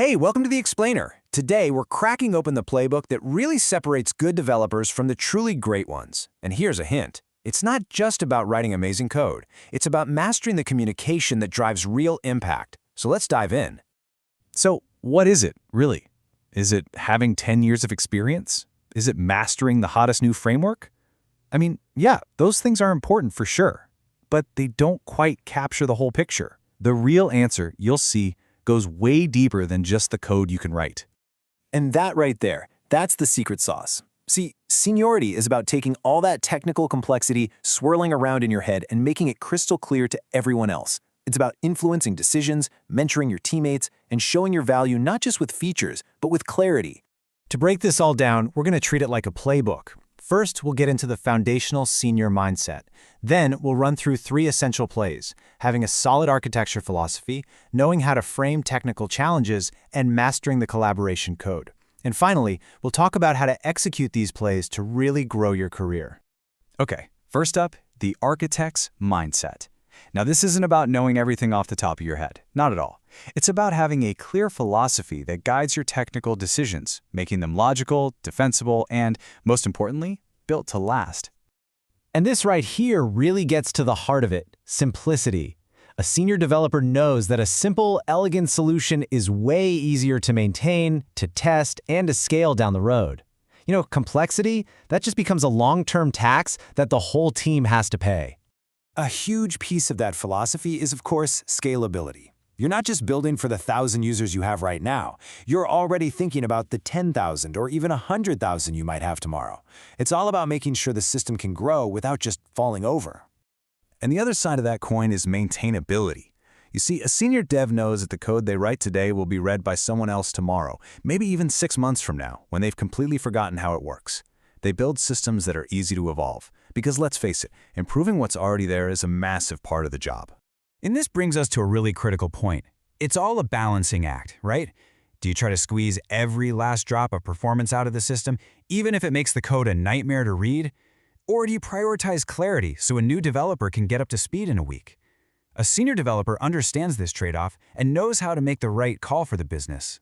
Hey, welcome to The Explainer. Today, we're cracking open the playbook that really separates good developers from the truly great ones. And here's a hint. It's not just about writing amazing code. It's about mastering the communication that drives real impact. So let's dive in. So, what is it, really? Is it having 10 years of experience? Is it mastering the hottest new framework? I mean, yeah, those things are important for sure, but they don't quite capture the whole picture. The real answer, you'll see, goes way deeper than just the code you can write. And that right there, that's the secret sauce. See, seniority is about taking all that technical complexity swirling around in your head and making it crystal clear to everyone else. It's about influencing decisions, mentoring your teammates, and showing your value not just with features, but with clarity. To break this all down, we're going to treat it like a playbook. First, we'll get into the foundational senior mindset. Then, we'll run through 3 essential plays: having a solid architecture philosophy, knowing how to frame technical challenges, and mastering the collaboration code. And finally, we'll talk about how to execute these plays to really grow your career. Okay, first up, the architect's mindset. Now, this isn't about knowing everything off the top of your head. Not at all. It's about having a clear philosophy that guides your technical decisions, making them logical, defensible, and, most importantly, built to last. And this right here really gets to the heart of it: simplicity. A senior developer knows that a simple, elegant solution is way easier to maintain, to test, and to scale down the road. You know, complexity, that just becomes a long-term tax that the whole team has to pay. A huge piece of that philosophy is, of course, scalability. You're not just building for the 1,000 users you have right now. You're already thinking about the 10,000 or even 100,000 you might have tomorrow. It's all about making sure the system can grow without just falling over. And the other side of that coin is maintainability. You see, a senior dev knows that the code they write today will be read by someone else tomorrow, maybe even 6 months from now, when they've completely forgotten how it works. They build systems that are easy to evolve, because let's face it, improving what's already there is a massive part of the job. And this brings us to a really critical point. It's all a balancing act, right? Do you try to squeeze every last drop of performance out of the system, even if it makes the code a nightmare to read? Or do you prioritize clarity so a new developer can get up to speed in a week? A senior developer understands this trade-off and knows how to make the right call for the business.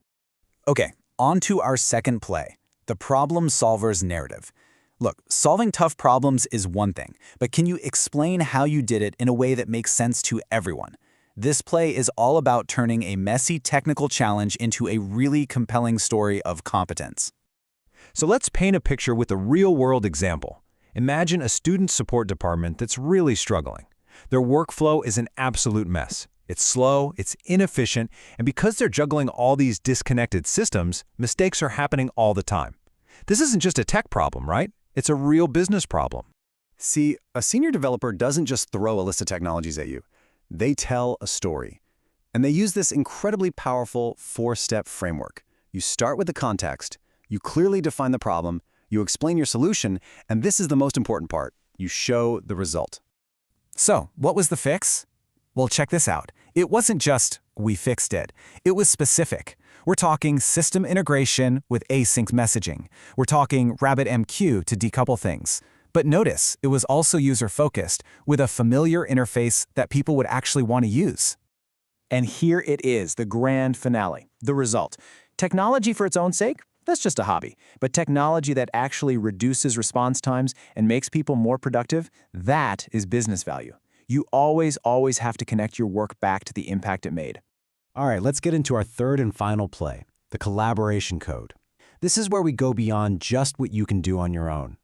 Okay, on to our second play, the problem solver's narrative. Look, solving tough problems is one thing, but can you explain how you did it in a way that makes sense to everyone? This play is all about turning a messy technical challenge into a really compelling story of competence. So let's paint a picture with a real-world example. Imagine a student support department that's really struggling. Their workflow is an absolute mess. It's slow, it's inefficient, and because they're juggling all these disconnected systems, mistakes are happening all the time. This isn't just a tech problem, right? It's a real business problem. See, a senior developer doesn't just throw a list of technologies at you. They tell a story. And they use this incredibly powerful 4-step framework. You start with the context, you clearly define the problem, you explain your solution, and this is the most important part: you show the result. So, what was the fix? Well, check this out. It wasn't just, we fixed it. It was specific. We're talking system integration with async messaging. We're talking RabbitMQ to decouple things. But notice, it was also user-focused, with a familiar interface that people would actually want to use. And here it is, the grand finale, the result. Technology for its own sake? That's just a hobby. But technology that actually reduces response times and makes people more productive, that is business value. You always have to connect your work back to the impact it made. All right, let's get into our third and final play, the collaboration code. This is where we go beyond just what you can do on your own.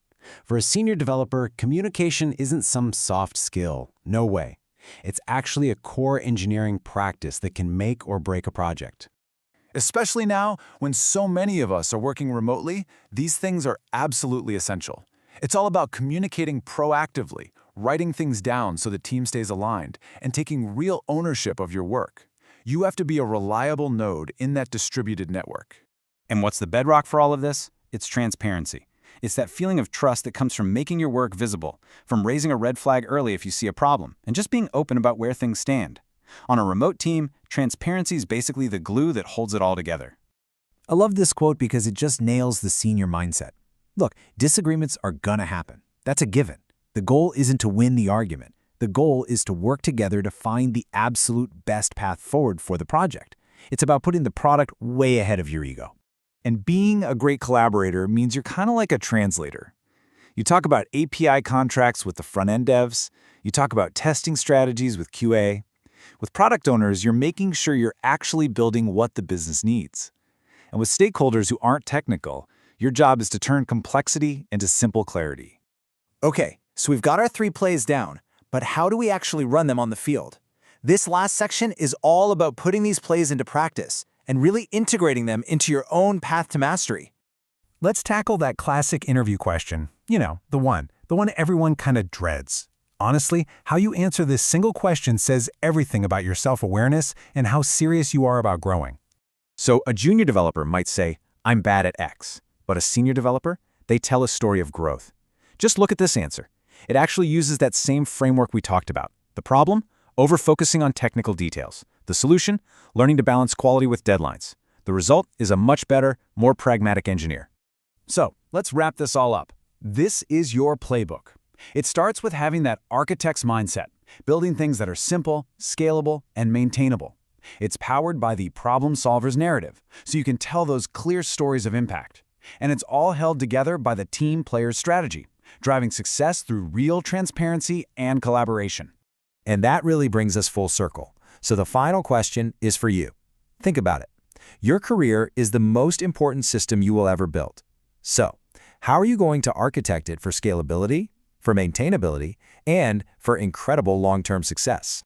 For a senior developer, communication isn't some soft skill. No way. It's actually a core engineering practice that can make or break a project. Especially now, when so many of us are working remotely, these things are absolutely essential. It's all about communicating proactively, writing things down so the team stays aligned, and taking real ownership of your work. You have to be a reliable node in that distributed network. And what's the bedrock for all of this? It's transparency. It's that feeling of trust that comes from making your work visible, from raising a red flag early if you see a problem, and just being open about where things stand. On a remote team, transparency is basically the glue that holds it all together. I love this quote because it just nails the senior mindset. Look, disagreements are gonna happen. That's a given. The goal isn't to win the argument. The goal is to work together to find the absolute best path forward for the project. It's about putting the product way ahead of your ego. And being a great collaborator means you're kind of like a translator. You talk about API contracts with the front-end devs. You talk about testing strategies with QA. With product owners, you're making sure you're actually building what the business needs. And with stakeholders who aren't technical, your job is to turn complexity into simple clarity. Okay, so we've got our 3 plays down, but how do we actually run them on the field? This last section is all about putting these plays into practice and really integrating them into your own path to mastery. Let's tackle that classic interview question. You know, the one everyone kind of dreads. Honestly, how you answer this single question says everything about your self-awareness and how serious you are about growing. So a junior developer might say, I'm bad at X, but a senior developer, they tell a story of growth. Just look at this answer. It actually uses that same framework we talked about. The problem? Over-focusing on technical details. The solution? Learning to balance quality with deadlines. The result is a much better, more pragmatic engineer. So, let's wrap this all up. This is your playbook. It starts with having that architect's mindset, building things that are simple, scalable, and maintainable. It's powered by the problem solver's narrative, so you can tell those clear stories of impact. And it's all held together by the team player's strategy, driving success through real transparency and collaboration. And that really brings us full circle. So the final question is for you. Think about it. Your career is the most important system you will ever build. So, how are you going to architect it for scalability, for maintainability, and for incredible long-term success?